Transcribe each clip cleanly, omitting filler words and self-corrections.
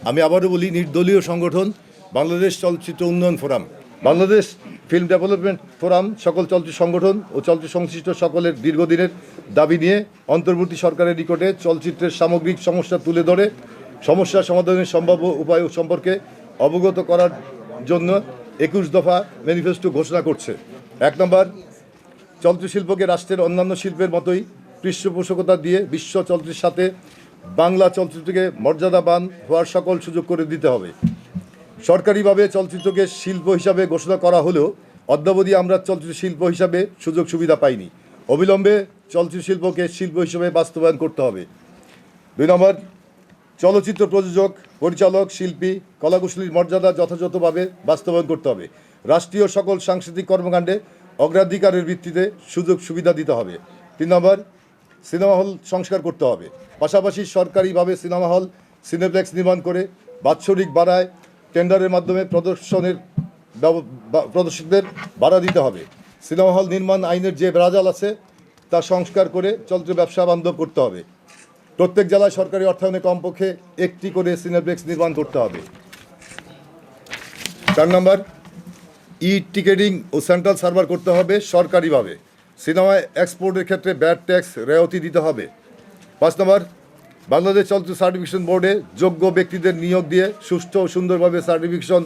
আমি আবারও বলি, নির্দলীয় সংগঠন বাংলাদেশ চলচ্চিত্র উন্নয়ন forum, Bangladesh film development forum সকল চলচ্চিত্র সংগঠন ও চলচ্চিত্র সংশ্লিষ্ট সকলের দীর্ঘদিনের দাবি নিয়ে অন্তর্বর্তী সরকারের নিকটে চলচ্চিত্রের সামগ্রিক সমস্যা তুলে ধরে সমস্যা সমাধানের সম্ভাব্য উপায় সম্পর্কে অবগত করার জন্য 21 দফা ম্যানিফেস্টো ঘোষণা করছে। 1 নম্বর, চলচ্চিত্র শিল্পকে রাষ্ট্রের অন্যান্য শিল্পের মতোই পৃষ্ঠপোষকতা দিয়ে বিশ্ব চলচ্চিত্রের সাথে বাংলা চলচ্চিত্রকে মর্যাদাবান হওয়ার সকল সুযোগ করে দিতে হবে। সরকারিভাবে চলচ্চিত্রকে শিল্প হিসাবে ঘোষণা করা হলেও অদ্যাবধি আমরা চলচ্চিত্র শিল্প হিসাবে সুযোগ সুবিধা পাইনি। অবিলম্বে চলচ্চিত্র শিল্পকে শিল্প হিসেবে বাস্তবায়ন করতে হবে। 2 নম্বর, চলচ্চিত্র প্রযোজক, পরিচালক, শিল্পী, কলাকুশলীর মর্যাদা যথাযথভাবে বাস্তবায়ন করতে হবে। রাষ্ট্রীয় সকল সাংস্কৃতিক কর্মকাণ্ডে অগ্রাধিকারের ভিত্তিতে সুযোগ সুবিধা দিতে হবে। 3 নম্বর, সিনেমা হল সংস্কার করতে হবে। পাশাপাশি সরকারিভাবে সিনেমা হল, সিনেপ্লেক্স নির্মাণ করে বাৎসরিক ভাড়ায় টেন্ডারের মাধ্যমে প্রদর্শকদের ভাড়া দিতে হবে। সিনেমা হল নির্মাণ আইনের যে বেড়াজাল আছে তা সংস্কার করে চলচ্চিত্র ব্যবসা বান্ধব করতে হবে। প্রত্যেক জেলায় সরকারি অর্থায়নে কমপক্ষে একটি করে সিনেপ্লেক্স নির্মাণ করতে হবে। 4 নম্বর, টিকেটিং ও সেন্ট্রাল সার্ভার করতে হবে সরকারিভাবে। সিনেমায় এক্সপোর্টের ক্ষেত্রে ব্যাড ট্যাক্স রেওয়ায়তি দিতে হবে। 5 নম্বর, বাংলাদেশ চলচ্চিত্র সার্টিফিকেশন বোর্ডে যোগ্য ব্যক্তিদের নিয়োগ দিয়ে সুষ্ঠু ও সুন্দরভাবে সার্টিফিকেশন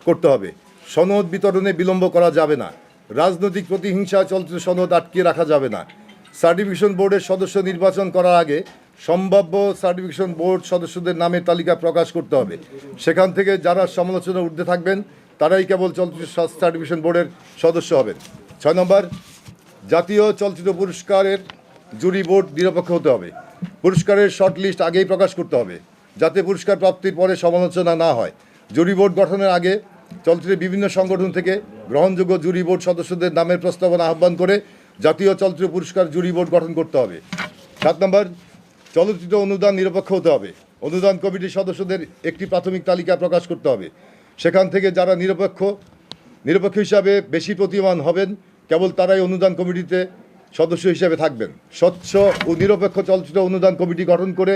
করতে হবে। সনদ বিতরণে বিলম্ব করা যাবে না। রাজনৈতিক প্রতিহিংসা চলচ্চিত্র সনদ আটকিয়ে রাখা যাবে না। সার্টিফিকেশন বোর্ডের সদস্য নির্বাচন করার আগে সম্ভাব্য সার্টিফিকেশন বোর্ড সদস্যদের নামের তালিকা প্রকাশ করতে হবে। সেখান থেকে যারা সমালোচনার ঊর্ধ্বে থাকবেন তারাই কেবল চলচ্চিত্র সার্টিফিকেশন বোর্ডের সদস্য হবেন। 6 নম্বর, জাতীয় চলচ্চিত্র পুরস্কারের জুরি বোর্ড নিরপেক্ষ হতে হবে। পুরস্কারের শর্ট লিস্ট আগেই প্রকাশ করতে হবে, যাতে পুরস্কার প্রাপ্তির পরে সমালোচনা না হয়। জুরি বোর্ড গঠনের আগে চলচ্চিত্রের বিভিন্ন সংগঠন থেকে গ্রহণযোগ্য জুরি বোর্ড সদস্যদের নামের প্রস্তাবনা আহ্বান করে জাতীয় চলচ্চিত্র পুরস্কার জুরি বোর্ড গঠন করতে হবে। 7 নম্বর, চলচ্চিত্র অনুদান নিরপেক্ষ হতে হবে। অনুদান কমিটির সদস্যদের একটি প্রাথমিক তালিকা প্রকাশ করতে হবে। সেখান থেকে যারা নিরপেক্ষ হিসাবে বেশি প্রতীয়মান হবেন কেবল তারাই অনুদান কমিটিতে সদস্য হিসেবে থাকবেন। স্বচ্ছ ও নিরপেক্ষ চলচ্চিত্র অনুদান কমিটি গঠন করে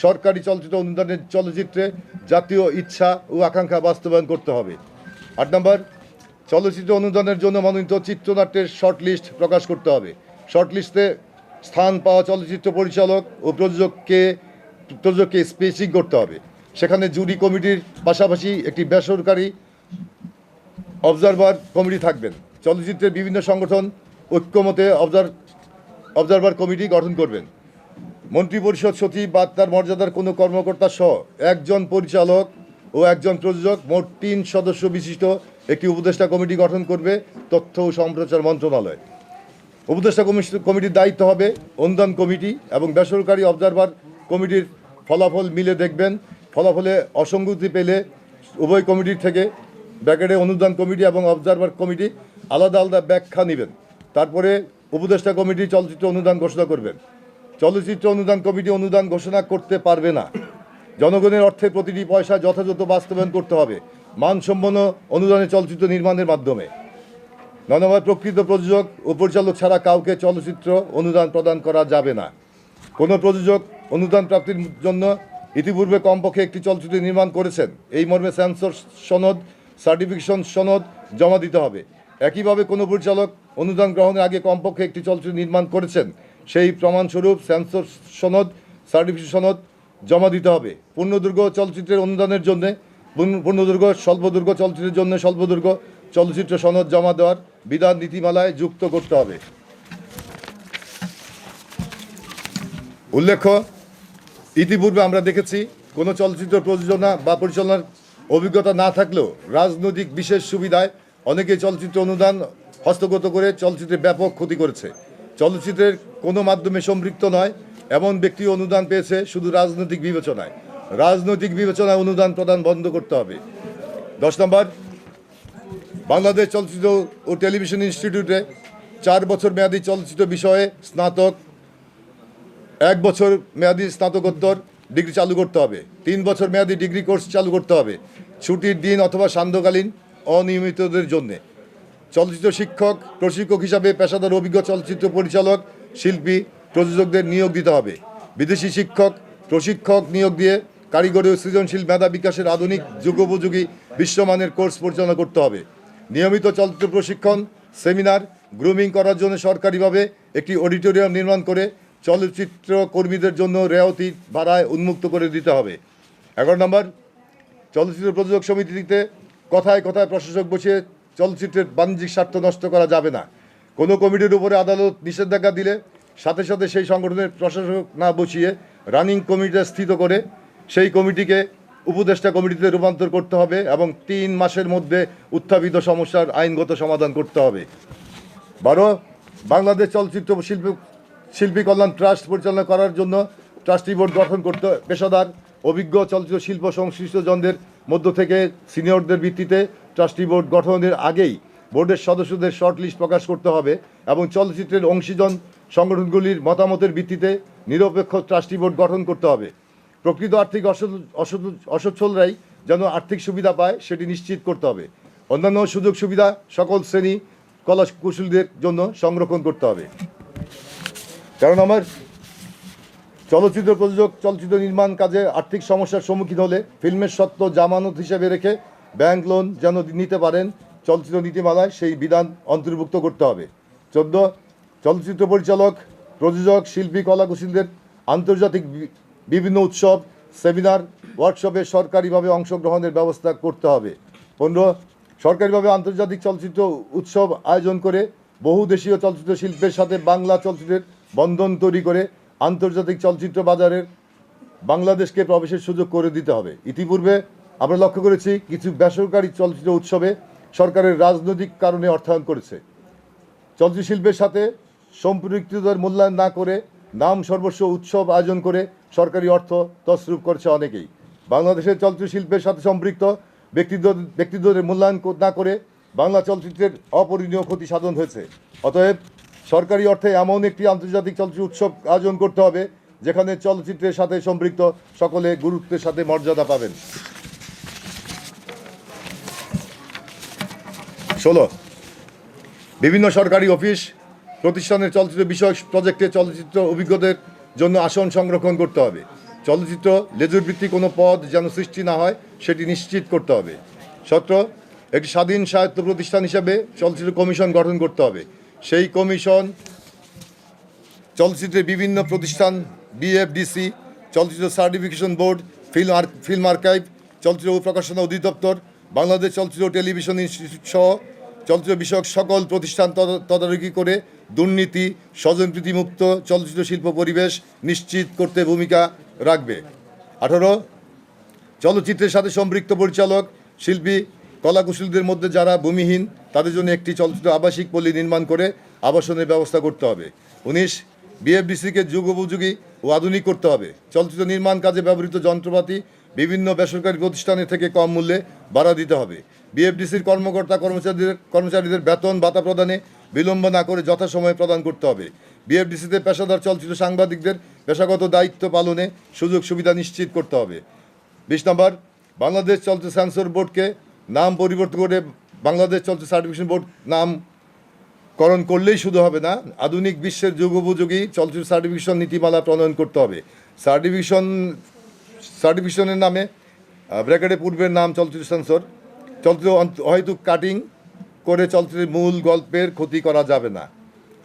সরকারি চলচ্চিত্র অনুদানের চলচ্চিত্রে জাতীয় ইচ্ছা ও আকাঙ্ক্ষা বাস্তবায়ন করতে হবে। 8 নম্বর, চলচ্চিত্র অনুদানের জন্য মনোনীত চিত্রনাট্যের শর্ট লিস্ট প্রকাশ করতে হবে। শর্ট লিস্টে স্থান পাওয়া চলচ্চিত্র পরিচালক ও প্রযোজককে স্পেসিং করতে হবে। সেখানে জুরি কমিটির পাশাপাশি একটি বেসরকারি অবজারভার কমিটি থাকবেন। চলচ্চিত্রের বিভিন্ন সংগঠন ঐক্যমতে অবজারভার কমিটি গঠন করবেন। মন্ত্রিপরিষদ সচিব বা তার মর্যাদার কোনো কর্মকর্তা সহ একজন পরিচালক ও একজন প্রযোজক, মোট 3 সদস্য বিশিষ্ট একটি উপদেষ্টা কমিটি গঠন করবে তথ্য ও সম্প্রচার মন্ত্রণালয়। উপদেষ্টা কমিটির দায়িত্ব হবে অনুদান কমিটি এবং বেসরকারি অবজারভার কমিটির ফলাফল মিলে দেখবেন। ফলাফলে অসঙ্গতি পেলে উভয় কমিটির থেকে ব্র্যাকেটে অনুদান কমিটি এবং অবজারভার কমিটি আলাদা আলাদা ব্যাখ্যা নেবেন। তারপরে উপদেষ্টা কমিটি চলচ্চিত্র অনুদান ঘোষণা করবেন। চলচ্চিত্র অনুদান কমিটি অনুদান ঘোষণা করতে পারবে না। জনগণের অর্থে প্রতিটি পয়সা যথাযথ বাস্তবায়ন করতে হবে মানসম্পন্ন অনুদানে চলচ্চিত্র নির্মাণের মাধ্যমে। 9 নম্বর, প্রকৃত প্রযোজক ও পরিচালক ছাড়া কাউকে চলচ্চিত্র অনুদান প্রদান করা যাবে না। কোনো প্রযোজক অনুদান প্রাপ্তির জন্য ইতিপূর্বে কমপক্ষে একটি চলচ্চিত্র নির্মাণ করেছেন এই মর্মে সেন্সর সনদ, সার্টিফিকেশন সনদ জমা দিতে হবে। একইভাবে কোনো পরিচালক অনুদান গ্রহণের আগে কমপক্ষে একটি চলচ্চিত্র নির্মাণ করেছেন সেই প্রমাণস্বরূপ সেন্সর সনদ, সার্টিফিকেশন সনদ জমা দিতে হবে। পূর্ণদৈর্ঘ্য চলচ্চিত্রের অনুদানের জন্য পূর্ণদৈর্ঘ্য, স্বল্পদৈর্ঘ্য চলচ্চিত্রের জন্য স্বল্পদৈর্ঘ্য চলচ্চিত্র সনদ জমা দেওয়ার বিধান নীতিমালায় যুক্ত করতে হবে। উল্লেখ্য, ইতিপূর্বে আমরা দেখেছি কোনো চলচ্চিত্র প্রযোজনা বা পরিচালনার অভিজ্ঞতা না থাকলেও রাজনৈতিক বিশেষ সুবিধায় অনেকে চলচ্চিত্র অনুদান হস্তগত করে চলচ্চিত্রের ব্যাপক ক্ষতি করেছে। চলচ্চিত্রের কোনো মাধ্যমে সম্পৃক্ত নয় এমন ব্যক্তি অনুদান পেয়েছে শুধু রাজনৈতিক বিবেচনায়। রাজনৈতিক বিবেচনায় অনুদান প্রদান বন্ধ করতে হবে। 10 নম্বর, বাংলাদেশ চলচ্চিত্র ও টেলিভিশন ইনস্টিটিউটে 4 বছর মেয়াদী চলচ্চিত্র বিষয়ে স্নাতক, 1 বছর মেয়াদী স্নাতকোত্তর ডিগ্রি চালু করতে হবে। 3 বছর মেয়াদী ডিগ্রি কোর্স চালু করতে হবে ছুটির দিন অথবা সান্ধ্যকালীন অনিয়মিতদের জন্যে। চলচ্চিত্র শিক্ষক, প্রশিক্ষক হিসাবে পেশাদার অভিজ্ঞ চলচ্চিত্র পরিচালক, শিল্পী, প্রযোজকদের নিয়োগ দিতে হবে। বিদেশি শিক্ষক, প্রশিক্ষক নিয়োগ দিয়ে কারিগরি ও সৃজনশীল মেধা বিকাশের আধুনিক যুগোপযোগী বিশ্বমানের কোর্স পরিচালনা করতে হবে। নিয়মিত চলচ্চিত্র প্রশিক্ষণ, সেমিনার, গ্রুমিং করার জন্য সরকারিভাবে একটি অডিটোরিয়াম নির্মাণ করে চলচ্চিত্র কর্মীদের জন্য রেওয়াতি ভাড়ায় উন্মুক্ত করে দিতে হবে। 11 নম্বর, চলচ্চিত্র প্রযোজক সমিতিতে কথায় কথায় প্রশাসক বসিয়ে চলচ্চিত্রের বাণিজ্যিক স্বার্থ নষ্ট করা যাবে না। কোনো কমিটির উপরে আদালত নিষেধাজ্ঞা দিলে সাথে সাথে সেই সংগঠনের প্রশাসক না বসিয়ে রানিং কমিটিতে স্থিত করে সেই কমিটিকে উপদেষ্টা কমিটিতে রূপান্তর করতে হবে এবং 3 মাসের মধ্যে উত্থাপিত সমস্যার আইনগত সমাধান করতে হবে। 12, বাংলাদেশ চলচ্চিত্র শিল্পী কল্যাণ ট্রাস্ট পরিচালনা করার জন্য ট্রাস্টি বোর্ড গঠন করতে পেশাদার অভিজ্ঞ চলচ্চিত্র শিল্প সংশ্লিষ্টজনদের মধ্য থেকে সিনিয়রদের ভিত্তিতে ট্রাস্টি বোর্ড গঠনের আগেই বোর্ডের সদস্যদের শর্ট লিস্ট প্রকাশ করতে হবে এবং চলচ্চিত্রের অংশীজন সংগঠনগুলির মতামতের ভিত্তিতে নিরপেক্ষ ট্রাস্টি বোর্ড গঠন করতে হবে। প্রকৃত আর্থিক অসচ্ছলরাই যেন আর্থিক সুবিধা পায় সেটি নিশ্চিত করতে হবে। অন্যান্য সুযোগ সুবিধা সকল শ্রেণী কলা কুশলীদের জন্য সংরক্ষণ করতে হবে। 13 নম্বর, চলচ্চিত্র প্রযোজক চলচ্চিত্র নির্মাণ কাজে আর্থিক সমস্যার সম্মুখীন হলে ফিল্মের সত্ত্ব জামানত হিসেবে রেখে ব্যাংক লোন যেন নিতে পারেন চলচ্চিত্র নীতিমালায় সেই বিধান অন্তর্ভুক্ত করতে হবে। 14, চলচ্চিত্র পরিচালক, প্রযোজক, শিল্পী, কলাকুশলীদের আন্তর্জাতিক বিভিন্ন উৎসব, সেমিনার, ওয়ার্কশপে সরকারিভাবে অংশগ্রহণের ব্যবস্থা করতে হবে। 15, সরকারিভাবে আন্তর্জাতিক চলচ্চিত্র উৎসব আয়োজন করে বহুদেশীয় চলচ্চিত্র শিল্পের সাথে বাংলা চলচ্চিত্রের বন্ধন তৈরি করে আন্তর্জাতিক চলচ্চিত্র বাজারের বাংলাদেশকে প্রবেশের সুযোগ করে দিতে হবে। ইতিপূর্বে আমরা লক্ষ্য করেছি কিছু বেসরকারি চলচ্চিত্র উৎসবে সরকারের রাজনৈতিক কারণে অর্থায়ন করেছে। চলচ্চিত্র শিল্পের সাথে সম্পৃক্ততার মূল্যায়ন না করে নাম সর্বস্ব উৎসব আয়োজন করে সরকারি অর্থ তছরূপ করছে অনেকেই। বাংলাদেশের চলচ্চিত্র শিল্পের সাথে সম্পৃক্ত ব্যক্তিদের মূল্যায়ন না করে বাংলা চলচ্চিত্রের অপরিণীয় ক্ষতি সাধন হয়েছে। অতএব সরকারি অর্থে এমন একটি আন্তর্জাতিক চলচ্চিত্র উৎসব আয়োজন করতে হবে যেখানে চলচ্চিত্রের সাথে সম্পৃক্ত সকলে গুরুত্বের সাথে মর্যাদা পাবেন। 16, বিভিন্ন সরকারি অফিস প্রতিষ্ঠানের চলচ্চিত্র বিষয়ক প্রজেক্টে চলচ্চিত্র অভিজ্ঞদের জন্য আসন সংরক্ষণ করতে হবে। চলচ্চিত্র লেজুর ভিত্তিক কোনো পদ যেন সৃষ্টি না হয় সেটি নিশ্চিত করতে হবে। 17, একটি স্বাধীন স্বায়ত্ত প্রতিষ্ঠান হিসাবে চলচ্চিত্র কমিশন গঠন করতে হবে। সেই কমিশন চলচ্চিত্রের বিভিন্ন প্রতিষ্ঠান, বিএফডিসি, চলচ্চিত্র সার্টিফিকেশন বোর্ড, ফিল্ম আর্কাইভ, চলচ্চিত্র প্রকাশনা অধিদপ্তর, বাংলাদেশ চলচ্চিত্র টেলিভিশন ইনস্টিটিউট সহ চলচ্চিত্র বিষয়ক সকল প্রতিষ্ঠান তদারকি করে দুর্নীতি, স্বজনপ্রীতিমুক্ত চলচ্চিত্র শিল্প পরিবেশ নিশ্চিত করতে ভূমিকা রাখবে। 18, চলচ্চিত্রের সাথে সম্পৃক্ত পরিচালক, শিল্পী, কলাকুশলীদের মধ্যে যারা ভূমিহীন তাদের জন্য একটি চলচ্চিত্র আবাসিক পল্লী নির্মাণ করে আবাসনের ব্যবস্থা করতে হবে। 19, বিএফডিসিকে যুগোপযোগী ও আধুনিক করতে হবে। চলচ্চিত্র নির্মাণ কাজে ব্যবহৃত যন্ত্রপাতি বিভিন্ন বেসরকারি প্রতিষ্ঠানের থেকে কম মূল্যে ভাড়া দিতে হবে। বিএফডিসির কর্মচারীদের বেতন ভাতা প্রদানে বিলম্ব না করে যথাসময়ে প্রদান করতে হবে। বিএফডিসিতে পেশাদার চলচ্চিত্র সাংবাদিকদের পেশাগত দায়িত্ব পালনে সুযোগ সুবিধা নিশ্চিত করতে হবে। 20 নম্বর, বাংলাদেশ চলচ্চিত্র সেন্সর বোর্ডকে নাম পরিবর্তন করে বাংলাদেশ চলচ্চিত্র সার্টিফিকেশন বোর্ড নামকরণ করলেই শুধু হবে না, আধুনিক বিশ্বের যুগোপযোগী চলচ্চিত্র সার্টিফিকেশন নীতিমালা প্রণয়ন করতে হবে। সার্টিফিকেশনের নামে ব্র্যাকেটে পূর্বের নাম চলচ্চিত্র সেন্সর, চলচ্চিত্র হয়তো কাটিং করে চলচ্চিত্রের মূল গল্পের ক্ষতি করা যাবে না।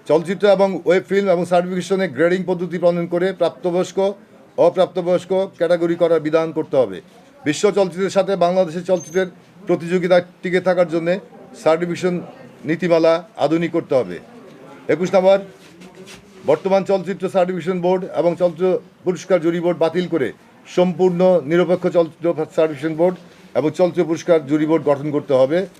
চলচ্চিত্র এবং ওয়েব ফিল্ম এবং সার্টিফিকেশনে গ্রেডিং পদ্ধতি প্রণয়ন করে প্রাপ্তবয়স্ক, অপ্রাপ্তবয়স্ক ক্যাটাগরি করার বিধান করতে হবে। বিশ্ব চলচ্চিত্রের সাথে বাংলাদেশের চলচ্চিত্রের প্রতিযোগিতা টিকে থাকার জন্য সার্টিফিকেশন নীতিমালা আধুনিক করতে হবে। 21 নম্বর, বর্তমান চলচ্চিত্র সার্টিফিকেশন বোর্ড এবং চলচ্চিত্র পুরস্কার জুরি বোর্ড বাতিল করে সম্পূর্ণ নিরপেক্ষ চলচ্চিত্র সার্টিফিকেশন বোর্ড এবং চলচ্চিত্র পুরস্কার জুরি বোর্ড গঠন করতে হবে।